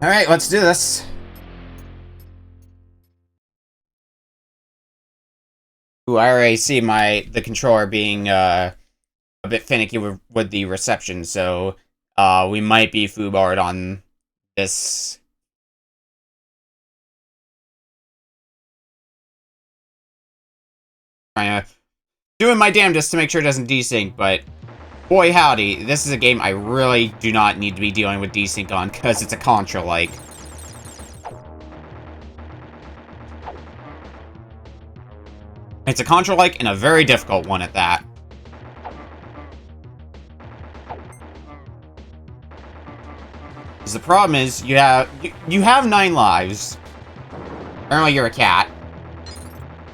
Alright, let's do this. Ooh, I already see the controller being a bit finicky with the reception, so we might be foobarred on this. Doing my damnedest to make sure it doesn't desync, but boy howdy, this is a game I really do not need to be dealing with desync on, because it's a Contra-like. It's a Contra-like and a very difficult one at that. Because the problem is, you have 9 lives. Apparently you're a cat.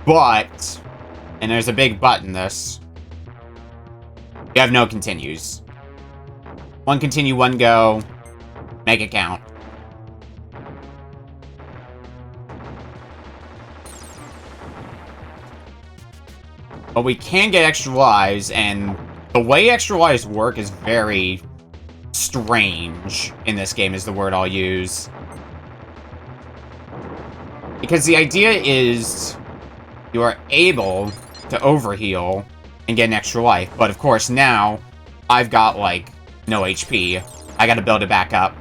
But, and there's a big but in this, you have no continues. One continue, one go, make it count. But we can get extra lives, and the way extra lives work is very strange in this game, is the word I'll use. Because the idea is you are able to overheal and get an extra life, but of course now I've got, like, no HP. I gotta build it back up.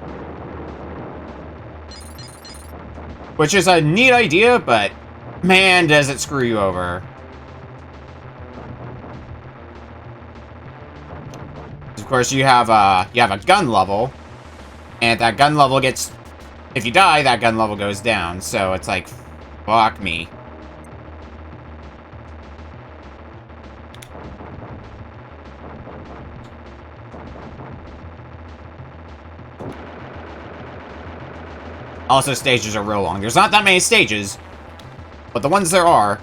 Which is a neat idea, but man, does it screw you over. Of course, you have a gun level, and that gun level gets... If you die, that gun level goes down, so it's like, fuck me. Also, stages are real long. There's not that many stages, but the ones there are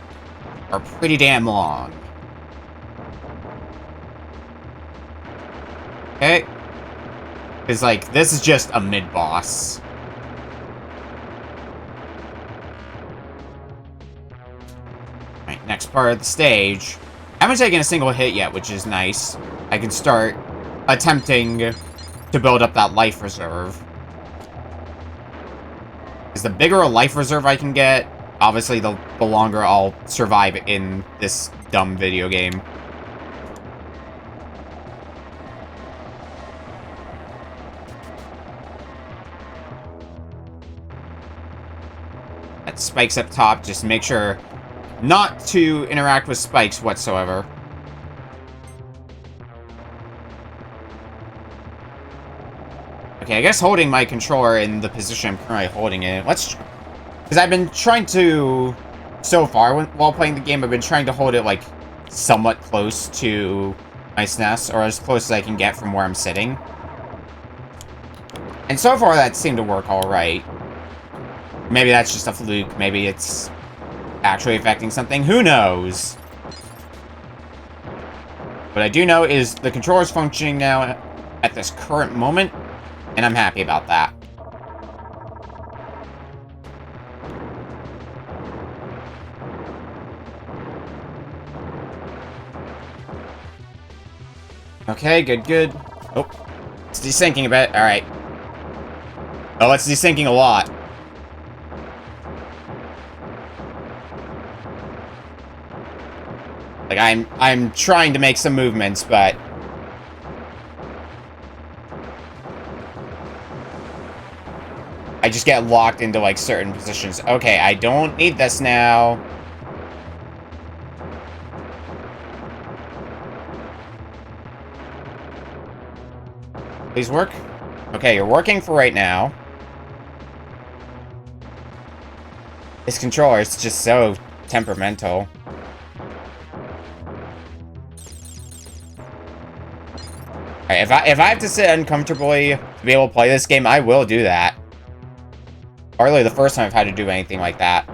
pretty damn long. Okay. Because, like, this is just a mid-boss. Alright, next part of the stage. I haven't taken a single hit yet, which is nice. I can start attempting to build up that life reserve. Because the bigger a life reserve I can get, obviously the longer I'll survive in this dumb video game. That spikes up top, just make sure not to interact with spikes whatsoever. Okay, I guess holding my controller in the position I'm currently holding it. Because I've been trying to... So far, while playing the game, I've been trying to hold it, like, somewhat close to my SNES, or as close as I can get from where I'm sitting. And so far, that seemed to work alright. Maybe that's just a fluke. Maybe it's actually affecting something. Who knows? What I do know is the controller's functioning now at this current moment, and I'm happy about that. Okay, good. Oh, it's desyncing a bit. Alright. Oh, it's desyncing a lot. Like, I'm trying to make some movements, but... I just get locked into, like, certain positions. Okay, I don't need this now. Please work. Okay, you're working for right now. This controller is just so temperamental. Alright, if I have to sit uncomfortably to be able to play this game, I will do that. Hardly the first time I've had to do anything like that.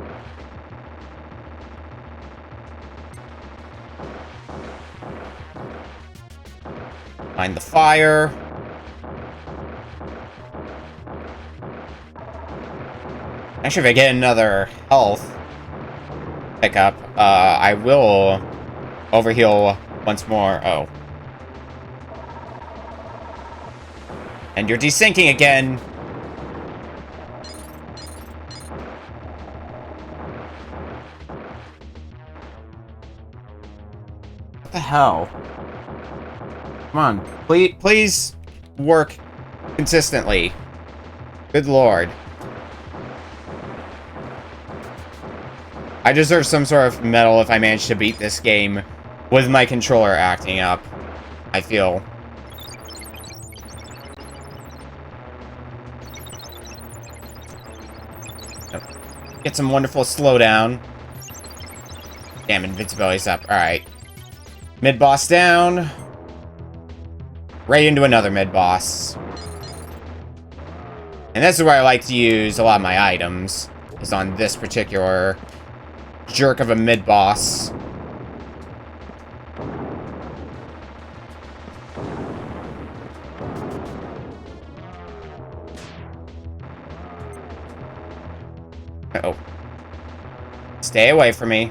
Find the fire. Actually, if I get another health pickup, I will overheal once more. Oh. And you're desyncing again. What the hell? Come on. Please work consistently. Good lord. I deserve some sort of medal if I manage to beat this game with my controller acting up, I feel. Get some wonderful slowdown. Damn, invincibility's up. Alright. Mid-boss down. Right into another mid-boss. And this is where I like to use a lot of my items. Is on this particular jerk of a mid-boss. Uh-oh. Stay away from me.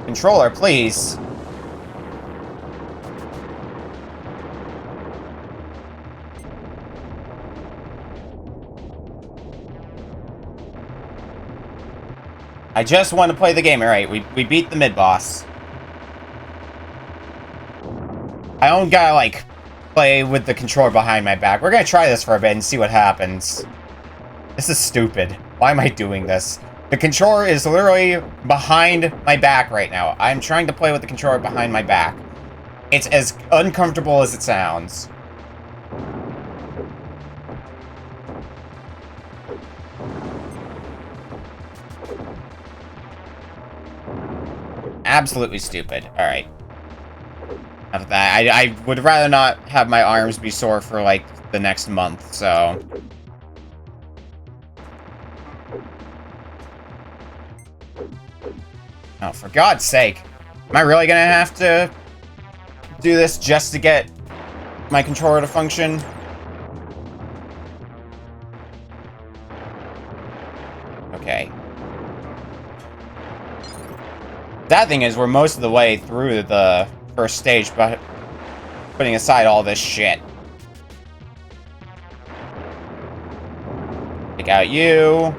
Controller, please. I just want to play the game. Alright, we beat the mid-boss. I don't gotta, like, play with the controller behind my back. We're gonna try this for a bit and see what happens. This is stupid. Why am I doing this? The controller is literally behind my back right now. I'm trying to play with the controller behind my back. It's as uncomfortable as it sounds. Absolutely stupid. Alright. Enough of that. I would rather not have my arms be sore for, like, the next month, so... Oh, for God's sake. Am I really gonna have to do this just to get my controller to function? Okay. That thing is, we're most of the way through the first stage, but putting aside all this shit. Take out you.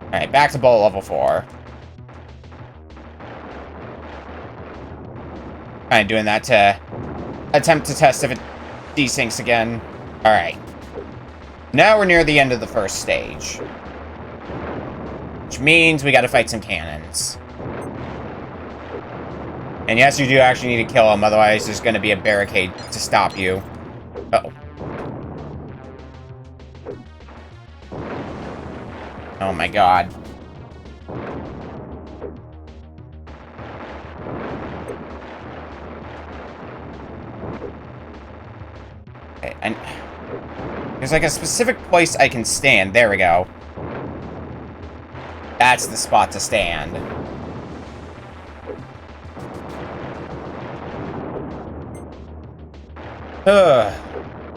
Alright, back to bullet level 4. Kind of doing that to attempt to test if it desyncs again. Alright. Now we're near the end of the first stage. Which means we gotta fight some cannons. And yes, you do actually need to kill them, otherwise there's gonna be a barricade to stop you. Uh-oh. Oh my god. Okay, and there's like a specific place I can stand. There we go. That's the spot to stand.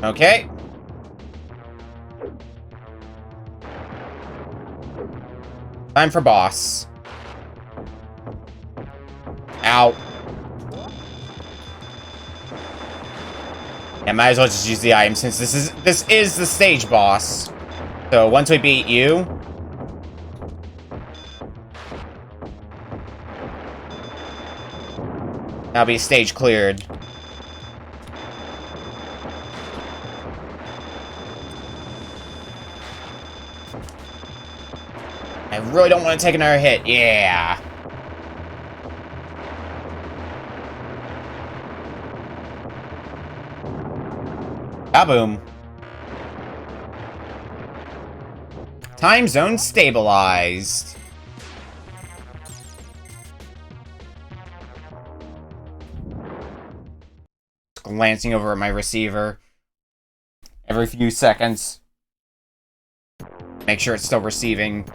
Okay. Time for boss. Ow. Yeah, might as well just use the item since this is the stage boss. So once we beat you, that'll be stage cleared. I really don't want to take another hit. Yeah. Kaboom. Time zone stabilized. Glancing over at my receiver every few seconds. Make sure it's still receiving.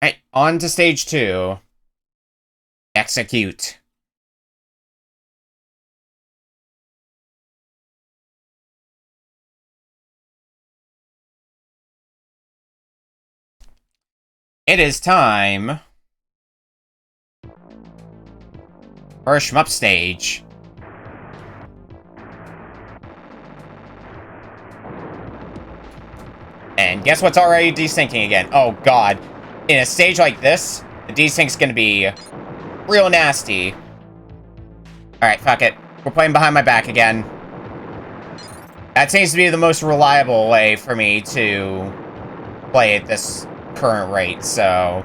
Alright, on to stage 2. Execute. It is time Or a shmup stage. And guess what's already desyncing again? Oh, God. In a stage like this, the desync's gonna be real nasty. Alright, fuck it. We're playing behind my back again. That seems to be the most reliable way for me to play at this current rate, so...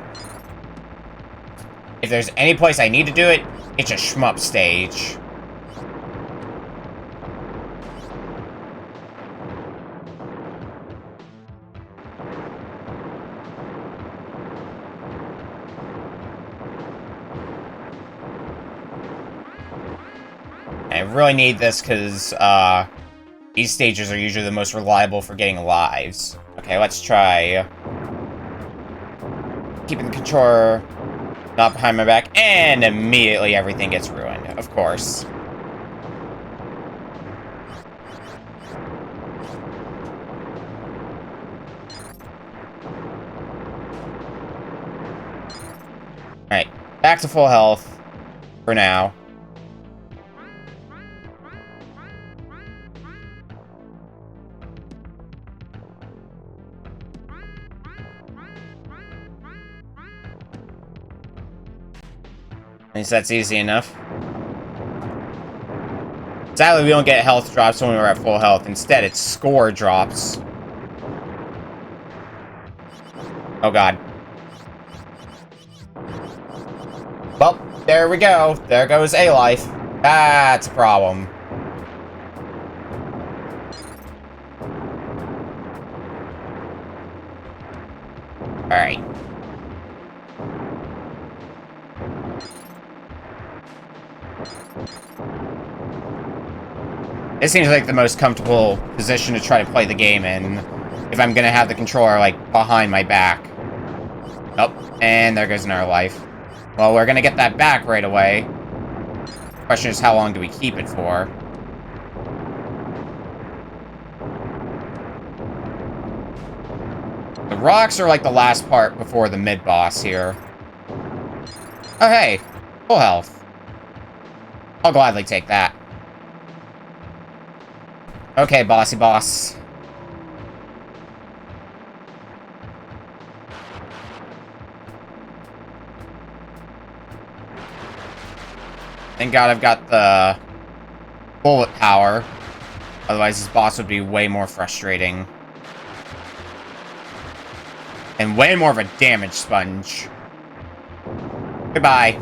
if there's any place I need to do it, it's a shmup stage. I really need this because, these stages are usually the most reliable for getting lives. Okay, let's try keeping the controller not behind my back, and immediately everything gets ruined, of course. Alright, back to full health for now. At least that's easy enough. Sadly, we don't get health drops when we're at full health. Instead, it's score drops. Oh, God. Well, there we go. There goes a life. That's a problem. Alright. This seems like the most comfortable position to try to play the game in, if I'm gonna have the controller, like, behind my back. Oh, and there goes another life. Well, we're gonna get that back right away. Question is, how long do we keep it for? The rocks are like the last part before the mid-boss here. Oh, hey! Full health. I'll gladly take that. Okay, bossy boss. Thank God I've got the bullet power. Otherwise, this boss would be way more frustrating. And way more of a damage sponge. Goodbye.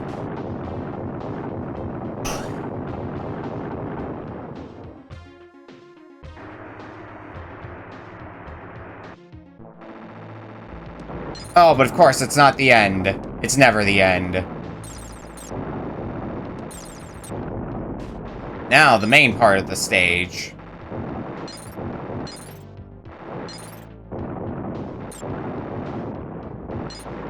Oh, but of course, it's not the end. It's never the end. Now, the main part of the stage.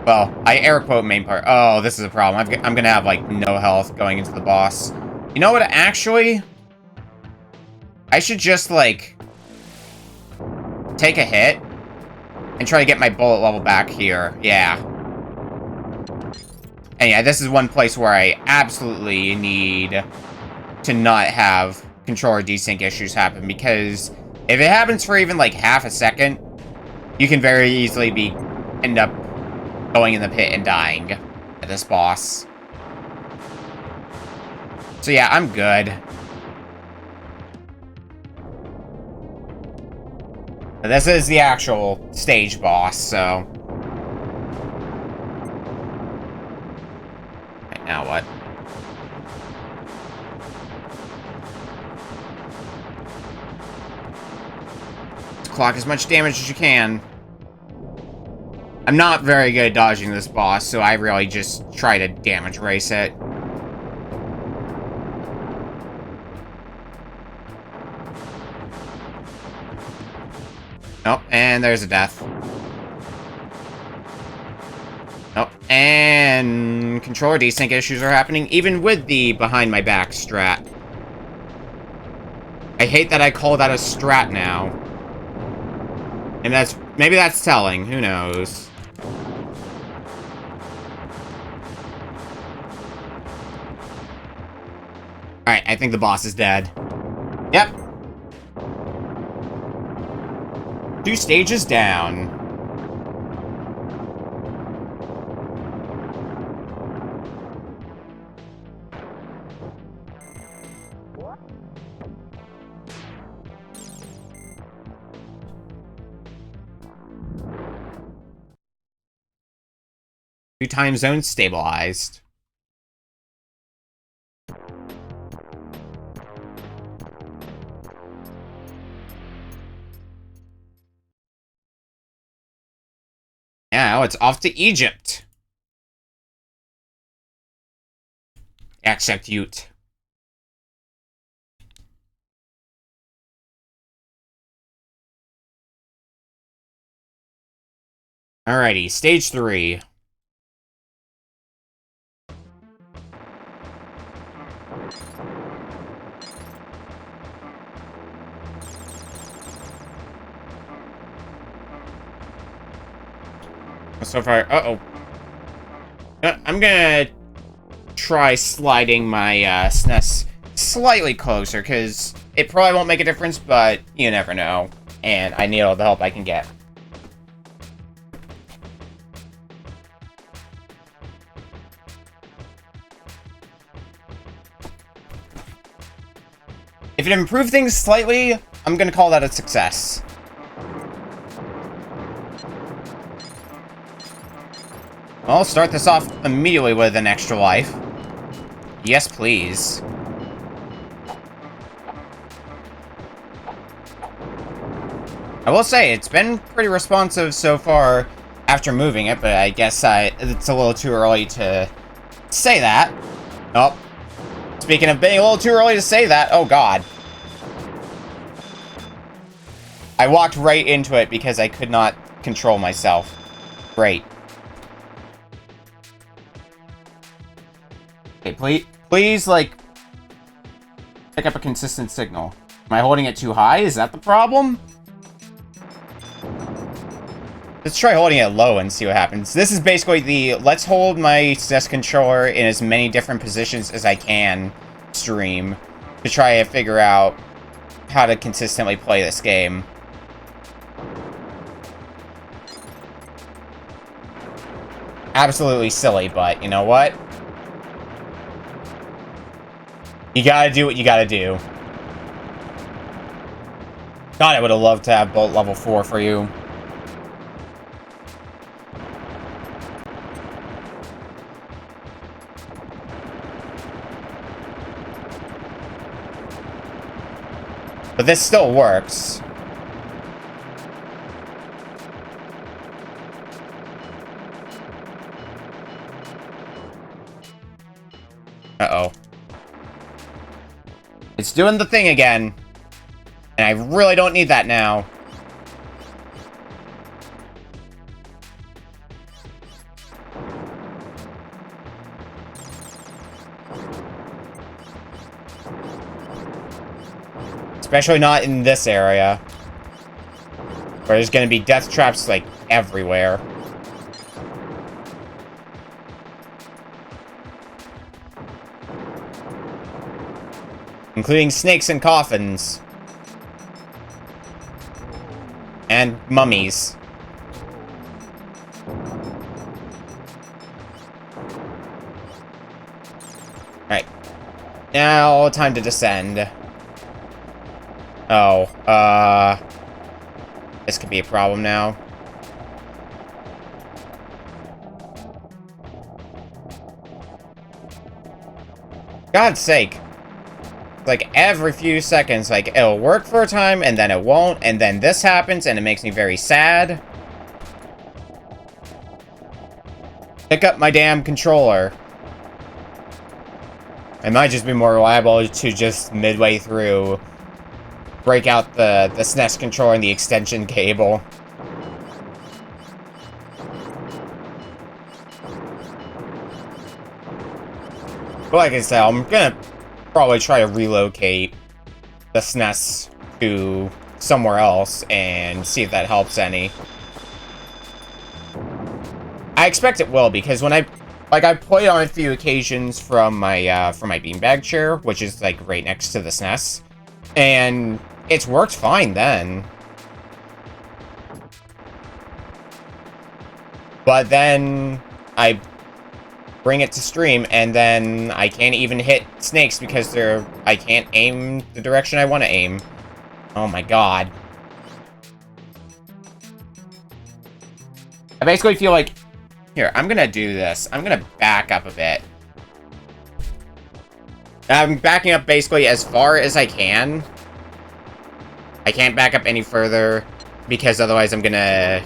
Well, I air quote main part. Oh, this is a problem. I'm gonna have, like, no health going into the boss. You know what, actually? I should just, like, take a hit and try to get my bullet level back here. Yeah. And yeah, this is one place where I absolutely need to not have controller desync issues happen, because if it happens for even, like, half a second, you can very easily end up going in the pit and dying at this boss. So yeah, I'm good. But this is the actual stage boss, so... Right, now what? Clock as much damage as you can. I'm not very good at dodging this boss, so I really just try to damage race it. Nope, and there's a death. Nope, and controller desync issues are happening even with the behind my back strat. I hate that I call that a strat now. And maybe that's telling, who knows. Alright, I think the boss is dead. Yep. 2 stages down. Two time zones stabilized. Now it's off to Egypt. Execute. Alrighty, stage 3. So far, uh-oh. I'm gonna try sliding my SNES slightly closer, because it probably won't make a difference, but you never know. And I need all the help I can get. If it improved things slightly, I'm gonna call that a success. I'll start this off immediately with an extra life. Yes, please. I will say, it's been pretty responsive so far after moving it, but I guess it's a little too early to say that. Oh. Speaking of being a little too early to say that, oh god. I walked right into it because I could not control myself. Great. Okay, please, like, pick up a consistent signal. Am I holding it too high? Is that the problem? Let's try holding it low and see what happens. This is basically the let's hold my SNES controller in as many different positions as I can stream to try to figure out how to consistently play this game. Absolutely silly, but you know what? You gotta do what you gotta do. God, I would have loved to have Bolt level 4 for you. But this still works. Uh-oh. It's doing the thing again. And I really don't need that now. Especially not in this area. Where there's gonna be death traps, like, everywhere. Including snakes and coffins. And mummies. Alright. Now, time to descend. Oh, this could be a problem now. God's sake. Like, every few seconds, like, it'll work for a time, and then it won't, and then this happens, and it makes me very sad. Pick up my damn controller. It might just be more reliable to just midway through break out the SNES controller and the extension cable. But like I said, I'm gonna probably try to relocate the SNES to somewhere else and see if that helps any. I expect it will, because when I Like, I played on a few occasions from my beanbag chair, which is, like, right next to the SNES. And it's worked fine then. But then I bring it to stream, and then I can't even hit snakes because I can't aim the direction I want to aim. Oh my god. I basically feel like... Here, I'm gonna do this. I'm gonna back up a bit. I'm backing up basically as far as I can. I can't back up any further, because otherwise I'm gonna...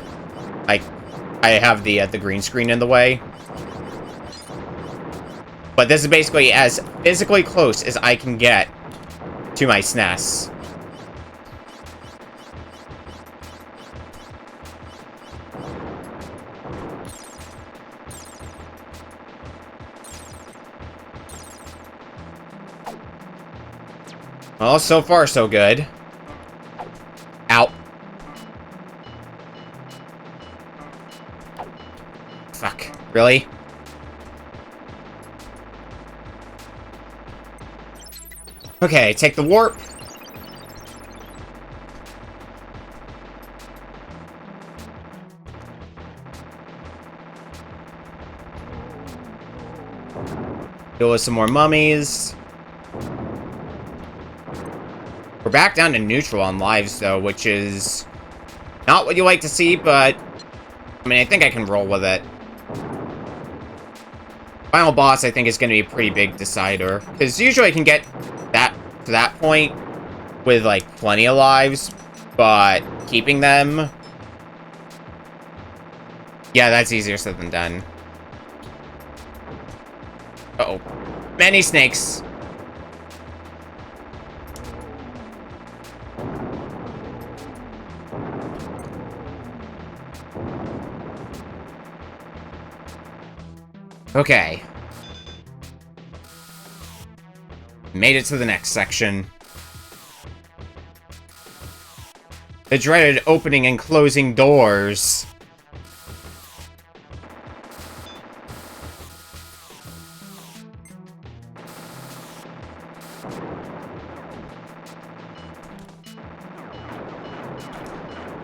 Like, I have the green screen in the way. But this is basically as physically close as I can get to my SNES. Well, so far so good. Ow. Fuck. Really? Okay, take the warp. Deal with some more mummies. We're back down to neutral on lives, though, which is not what you like to see, but I mean, I think I can roll with it. Final boss, I think, is going to be a pretty big decider, because usually I can get to that point with, like, plenty of lives, but keeping them... Yeah, that's easier said than done. Uh-oh. Many snakes. Okay. Made it to the next section. The dreaded opening and closing doors.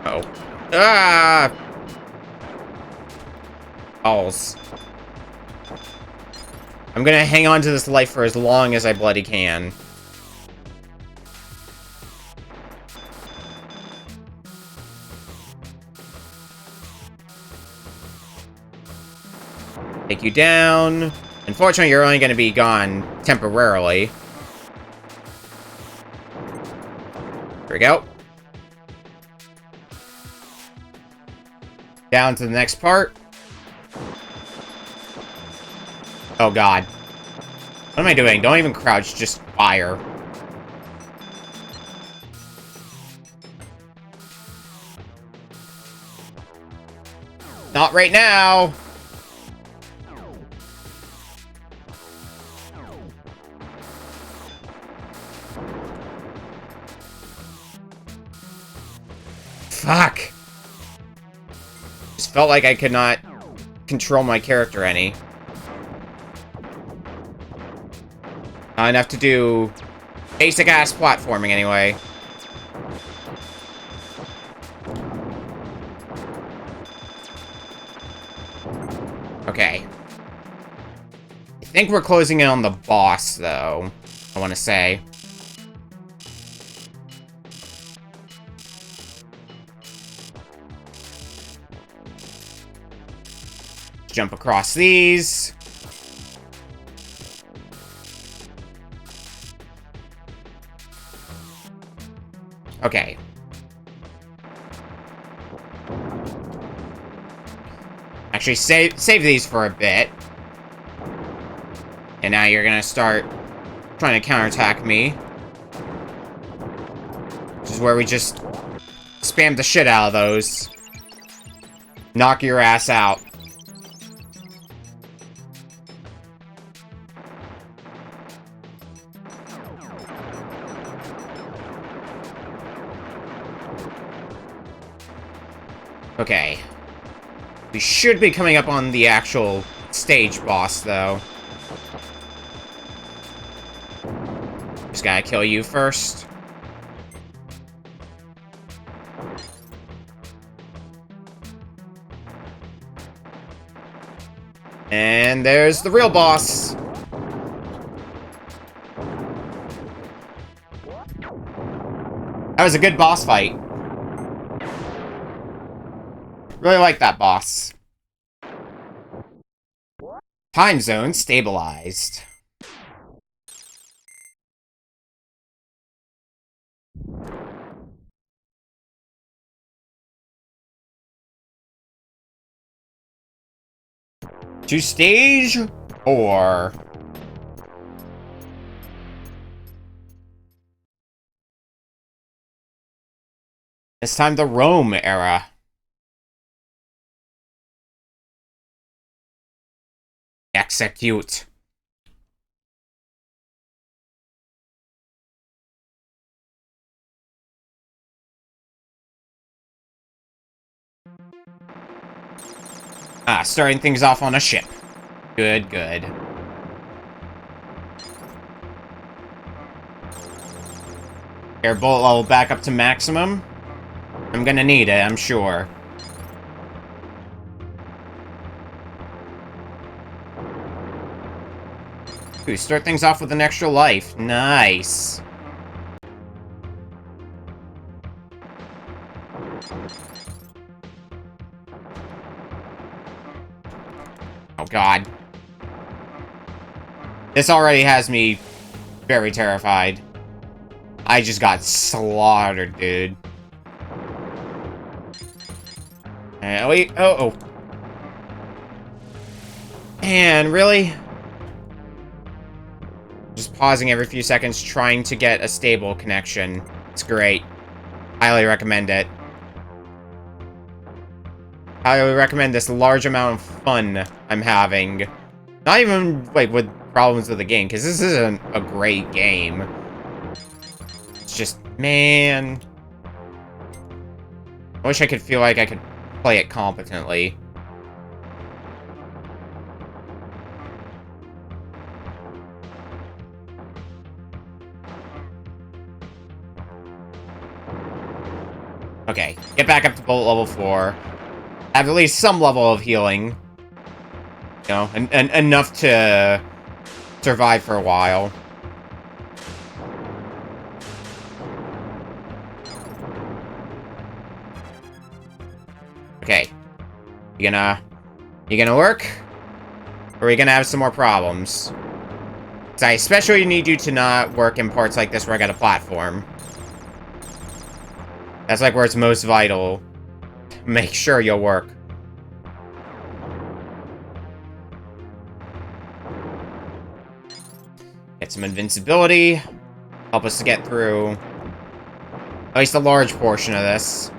Oh. Ah! Balls. I'm gonna hang on to this life for as long as I bloody can. Take you down. Unfortunately, you're only gonna be gone temporarily. Here we go. Down to the next part. Oh god. What am I doing? Don't even crouch, just fire. Not right now! Fuck! Just felt like I could not control my character any. Not enough to do basic-ass platforming, anyway. Okay. I think we're closing in on the boss, though, I want to say. Jump across these. Okay. Actually, save these for a bit. And now you're gonna start trying to counterattack me. Which is where we just spam the shit out of those. Knock your ass out. Okay. We should be coming up on the actual stage boss, though. Just gotta kill you first. And there's the real boss. That was a good boss fight. Really like that boss. Time zone stabilized. To stage 4. This time the Rome era. Execute. Starting things off on a ship. Good, good. Air bullet level back up to maximum. I'm gonna need it, I'm sure. Ooh, start things off with an extra life. Nice. Oh, God. This already has me very terrified. I just got slaughtered, dude. Wait, oh. Man, really? Just pausing every few seconds, trying to get a stable connection. It's great. Highly recommend it. Highly recommend this large amount of fun I'm having. Not even, like, with problems with the game, because this isn't a great game. It's just, man... I wish I could feel like I could play it competently. Okay, get back up to bullet level 4. Have at least some level of healing. You know, and enough to survive for a while. Okay. You gonna work? Or are we gonna have some more problems? 'Cause I especially need you to not work in parts like this where I got a platform. That's like where it's most vital. Make sure you'll work. Get some invincibility. Help us to get through at least a large portion of this.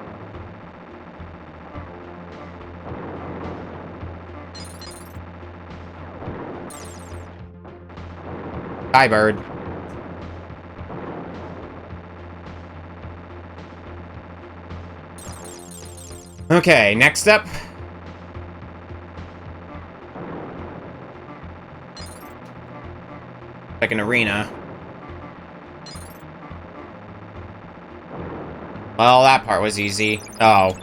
Bye, bird. Okay, next up. Like an arena. Well, that part was easy. Oh.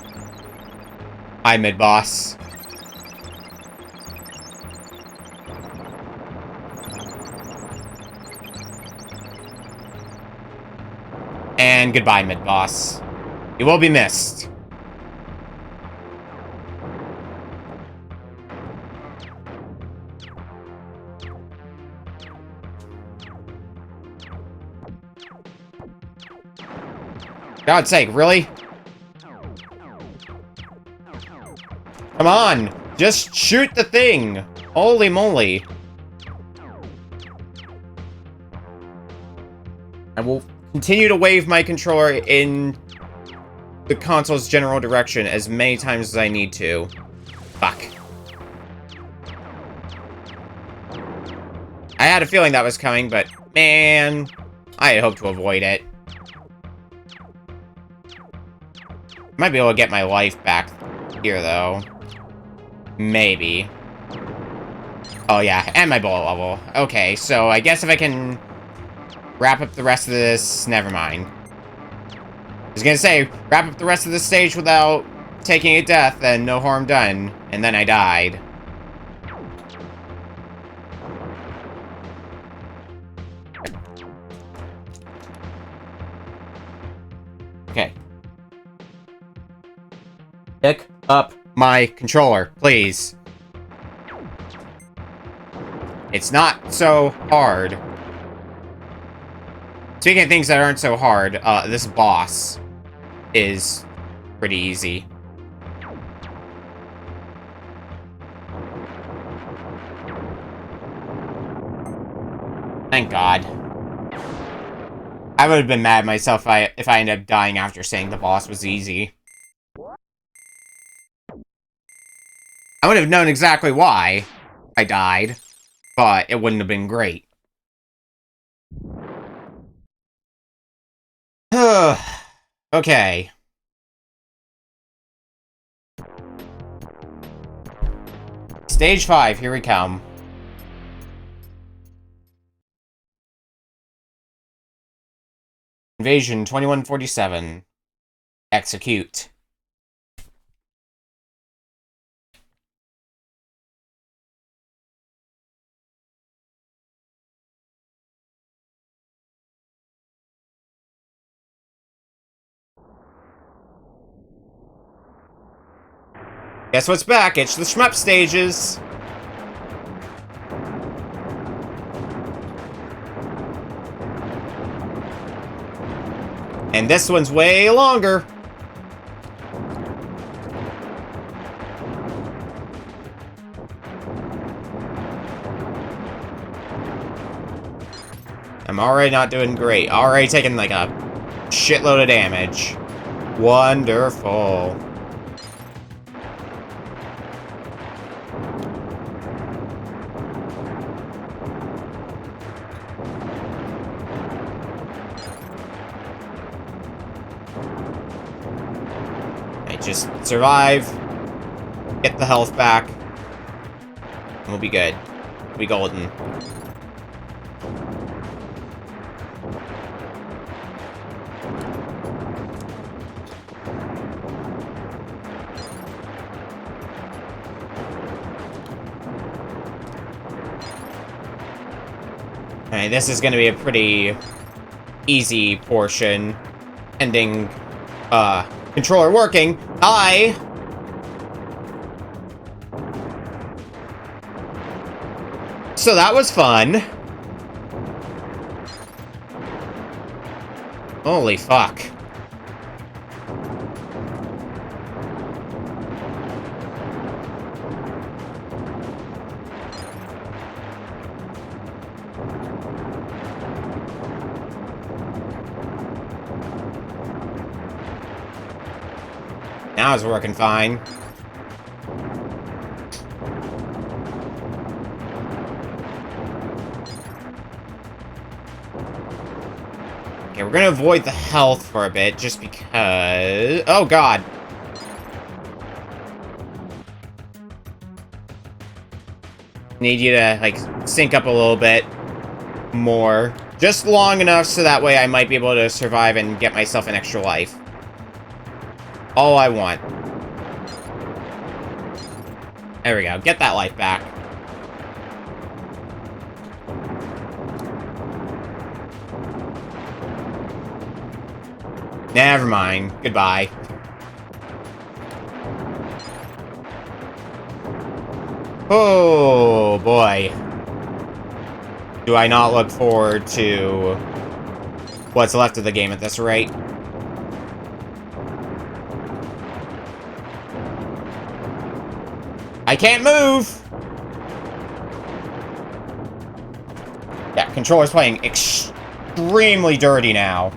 Hi, mid-boss. And goodbye, mid-boss. You will be missed. God's sake, really? Come on! Just shoot the thing! Holy moly. I will continue to wave my controller in the console's general direction as many times as I need to. Fuck. I had a feeling that was coming, but man, I had hoped to avoid it. Might be able to get my life back here, though. Maybe. Oh, yeah, and my bullet level. Okay, so I guess if I can wrap up the rest of this... Never mind. I was gonna say, wrap up the rest of the stage without taking a death, then no harm done. And then I died. Okay. Pick up my controller, please. It's not so hard. Speaking of things that aren't so hard, this boss is pretty easy. Thank God. I would have been mad at myself if I ended up dying after saying the boss was easy. I would have known exactly why I died, but it wouldn't have been great. Okay. Stage 5, here we come. Invasion 2147. Execute. Guess what's back? It's the shmup stages. And this one's way longer. I'm already not doing great. Already taking like a shitload of damage. Wonderful. Just survive, get the health back, and we'll be good. We'll be golden. Alright, this is gonna be a pretty easy portion. Ending, controller working. So that was fun. Holy fuck. Now it's working fine. Okay, we're gonna avoid the health for a bit, just because... Oh, God! Need you to, like, sync up a little bit more. Just long enough so that way I might be able to survive and get myself an extra life. All I want. There we go. Get that life back. Never mind. Goodbye. Oh, boy. Do I not look forward to what's left of the game at this rate? I can't move! Yeah, controller's playing extremely dirty now.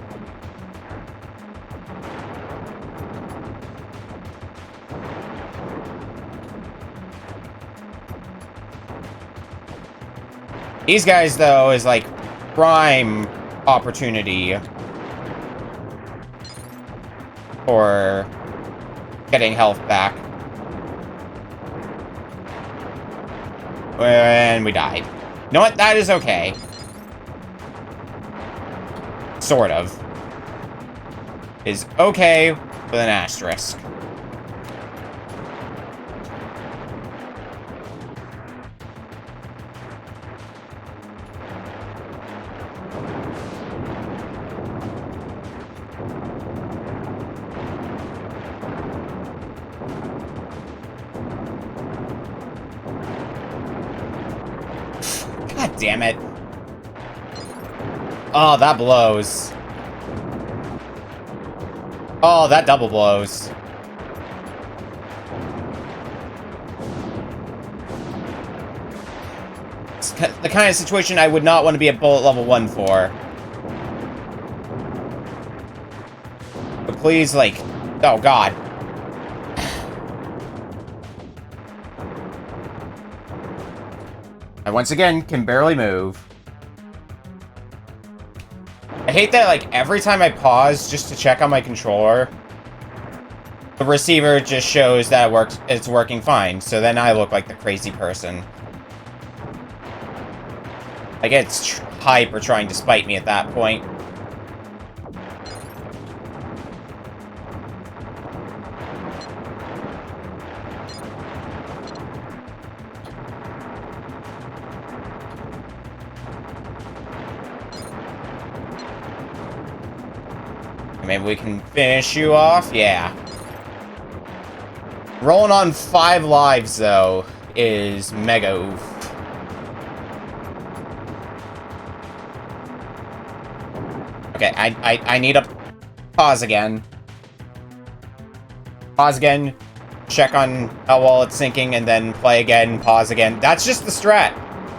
These guys, though, is like prime opportunity for getting health back. And we died. You know what? That is okay. Sort of. Is okay with an asterisk. God damn it. Oh, that blows. Oh, that double blows. It's the kind of situation I would not want to be at bullet level 1 for. But please, like... Oh, God. I once again can barely move. I hate that, like, every time I pause just to check on my controller, the receiver just shows that it's working fine, so then I look like the crazy person. Like, it's hyper trying to spite me at that point. Maybe we can finish you off? Yeah. Rolling on 5 lives, though, is mega oof. Okay, I need to pause again. Pause again, check on how well it's syncing, and then play again, pause again. That's just the strat.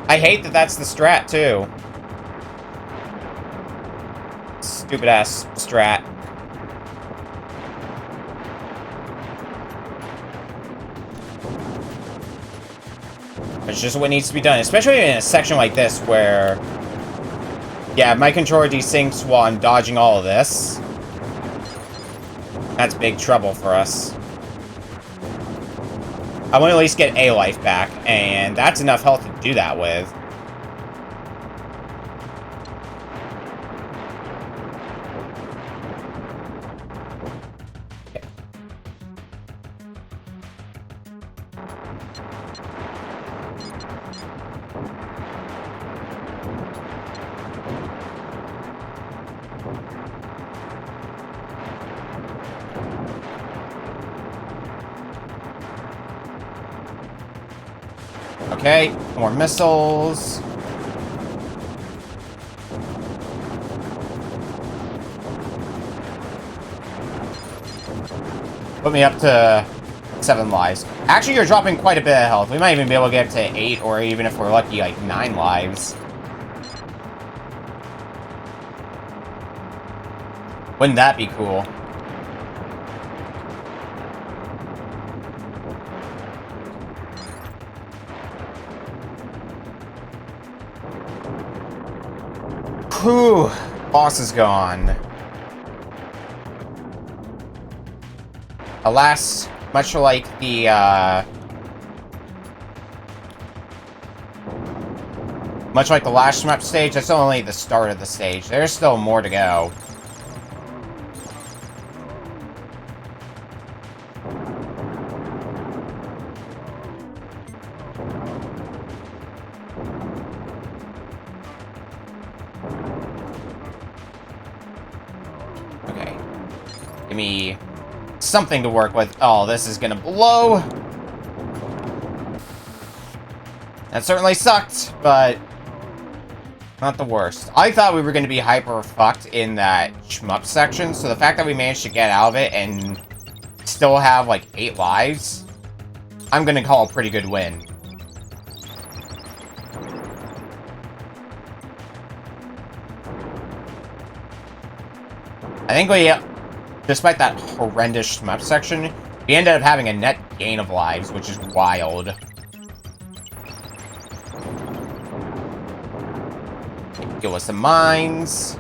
I hate that that's the strat, too. Stupid-ass strat. It's just what needs to be done, especially in a section like this where, yeah, my controller desyncs while I'm dodging all of this. That's big trouble for us. I want to at least get a life back, and that's enough health to do that with. Okay, more missiles. Put me up to 7 lives. Actually, you're dropping quite a bit of health. We might even be able to get to 8, or even if we're lucky, like 9 lives. Wouldn't that be cool? Whew, boss is gone. Alas, much like the, much like the last map stage, that's only the start of the stage. There's still more to go. Okay. Give me something to work with. Oh, this is gonna blow. That certainly sucked, but not the worst. I thought we were going to be hyper fucked in that shmup section, so the fact that we managed to get out of it and still have like 8 lives, I'm going to call a pretty good win. I think we, despite that horrendous shmup section, we ended up having a net gain of lives, which is wild. Deal with some mines.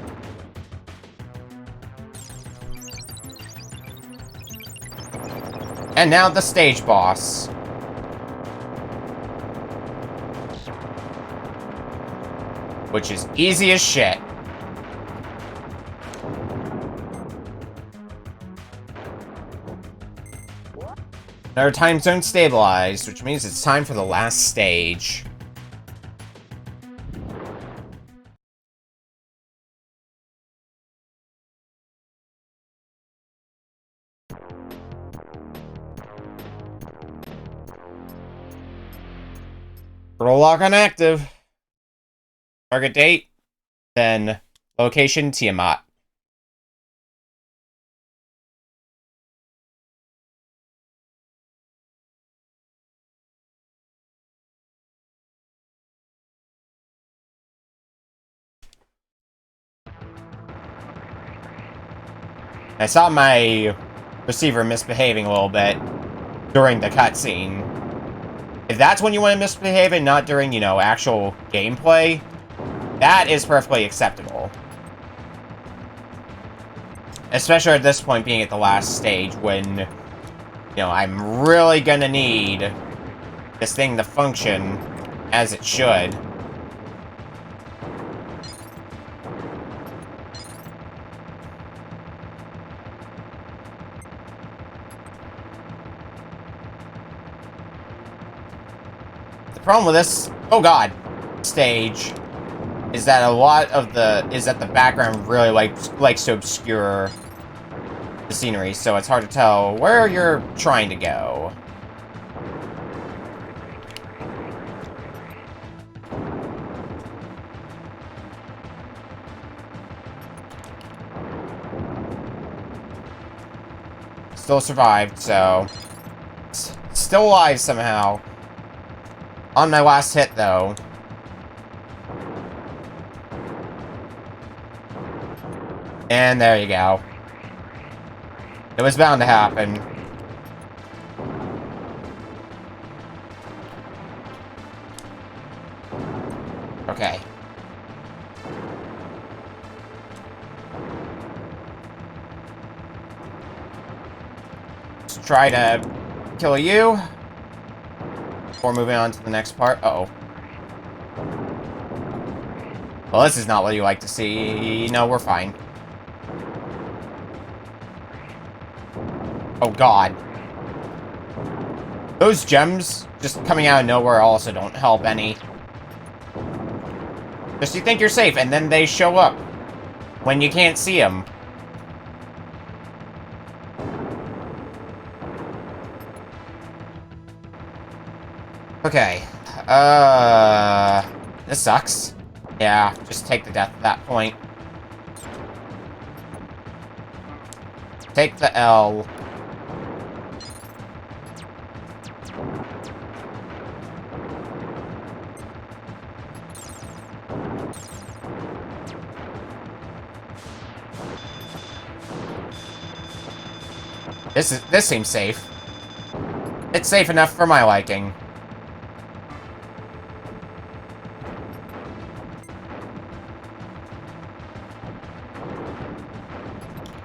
And now the stage boss. which is easy as shit. Our time zone stabilized, which means it's time for the last stage. Portal lock on active. Target date, then location Tiamat. I saw my receiver misbehaving a little bit during the cutscene. If that's when you want to misbehave and not during, you know, actual gameplay, that is perfectly acceptable. Especially at this point, being at the last stage when, you know, I'm really gonna need this thing to function as it should. The problem with this, oh god, stage is that the background really likes to obscure the scenery, so it's hard to tell where you're trying to go. Still survived, so still alive somehow. On my last hit, though. And there you go. It was bound to happen. Okay. Let's try to kill you. Before moving on to the next part. Uh-oh. Well, this is not what you like to see. No, we're fine. Oh, God. Those gems just coming out of nowhere also don't help any. Just you think you're safe, and then they show up when you can't see them. Okay. This sucks. Yeah, just take the death at that point. Take the L. This seems safe. It's safe enough for my liking.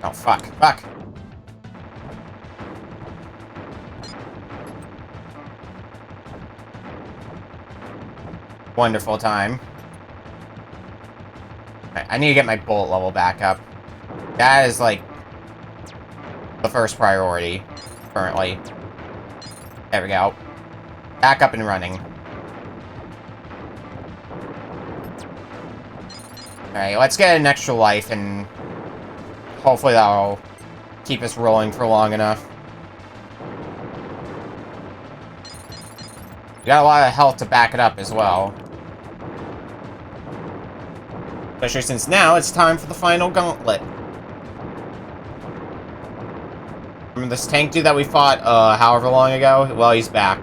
Oh, fuck. Fuck. Wonderful time. I need to get my bullet level back up. That is, like, the first priority, currently. There we go. Back up and running. Alright, let's get an extra life, and hopefully that'll keep us rolling for long enough. We got a lot of health to back it up as well. Especially since now it's time for the final gauntlet. Remember this tank dude that we fought, however long ago? Well, he's back.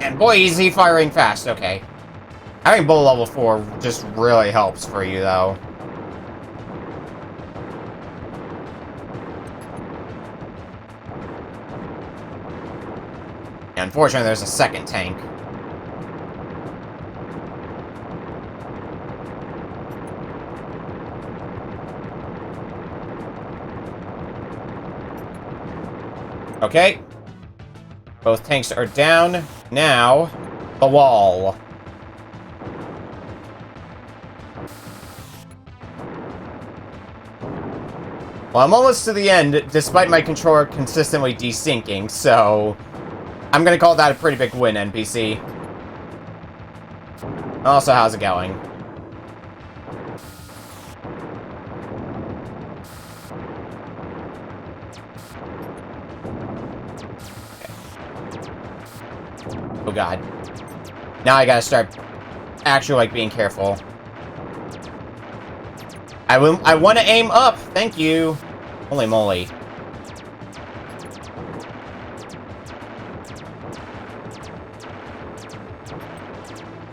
And boy, is he firing fast, okay. Having bullet level 4 just really helps for you, though. Unfortunately, there's a second tank. Okay. Both tanks are down. Now, the wall. Well, I'm almost to the end, despite my controller consistently desyncing, so I'm gonna call that a pretty big win, NPC. Also, how's it going? Okay. Oh god. Now I gotta start actually, like, being careful. I want to aim up! Thank you! Holy moly. You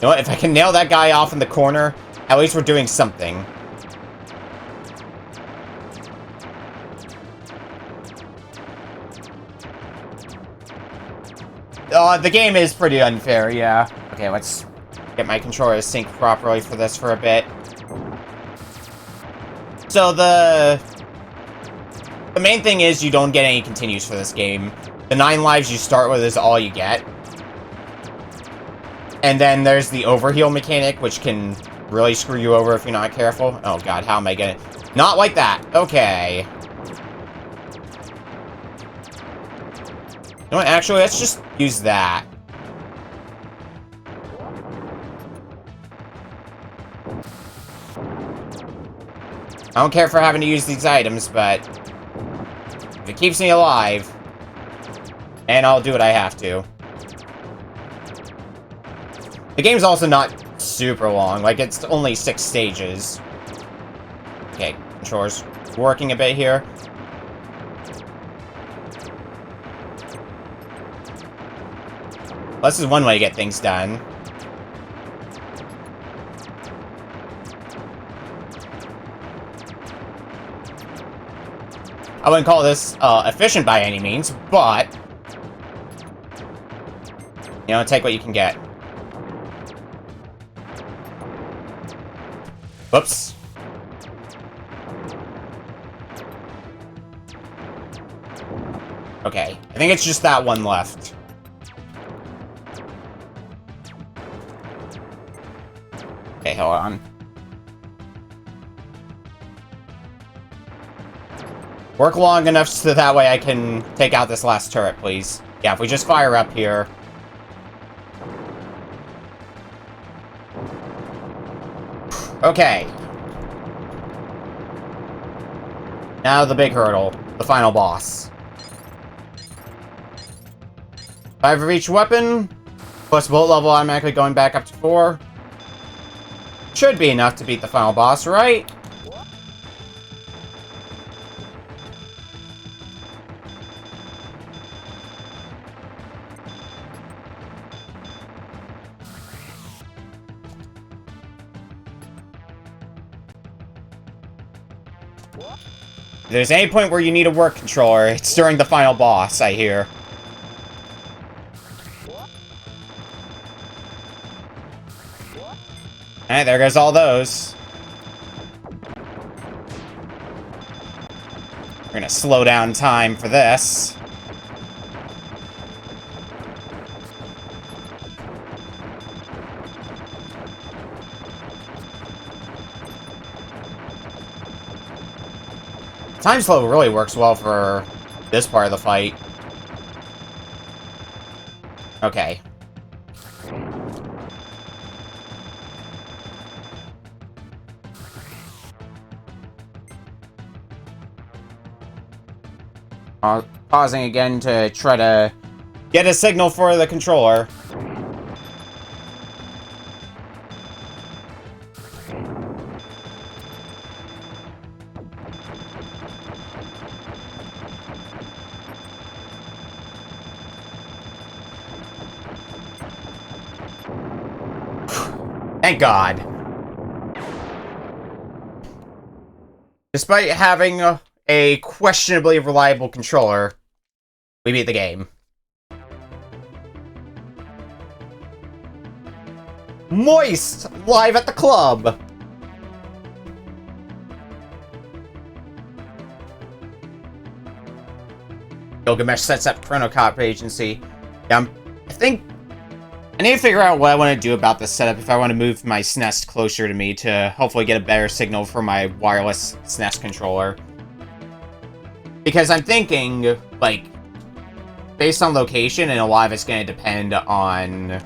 know what? If I can nail that guy off in the corner, at least we're doing something. The game is pretty unfair, yeah. Okay, let's get my controller to sync properly for this for a bit. So the main thing is you don't get any continues for this game. The 9 lives you start with is all you get. And then there's the overheal mechanic, which can really screw you over if you're not careful. Oh god, how am I gonna... Not like that! Okay. You know what, actually, let's just use that. I don't care for having to use these items, but if it keeps me alive, and I'll do what I have to. The game's also not super long, like it's only 6 stages. Okay, controller's working a bit here. This is one way to get things done. I wouldn't call this efficient by any means, but you know, take what you can get. Whoops. Okay, I think it's just that one left. Okay, hold on. Work long enough so that way I can take out this last turret, please. Yeah, if we just fire up here. Okay. Now the big hurdle. The final boss. 5 of each weapon. Plus bullet level automatically going back up to 4. Should be enough to beat the final boss, right? If there's any point where you need a work controller, it's during the final boss, I hear. Alright, there goes all those. We're gonna slow down time for this. Time slow really works well for this part of the fight. Okay. Pausing again to try to get a signal for the controller. Thank God. Despite having a questionably reliable controller, we beat the game. Moist! Live at the club! Gilgamesh sets up Chronocop Agency. Yeah, I think I need to figure out what I want to do about this setup if I want to move my SNES closer to me to hopefully get a better signal for my wireless SNES controller. Because I'm thinking, like, based on location, and a lot of it's going to depend on,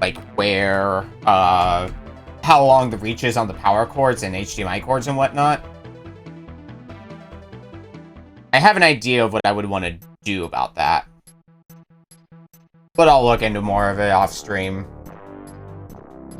like, where, how long the reach is on the power cords and HDMI cords and whatnot. I have an idea of what I would want to do about that. But I'll look into more of it off stream.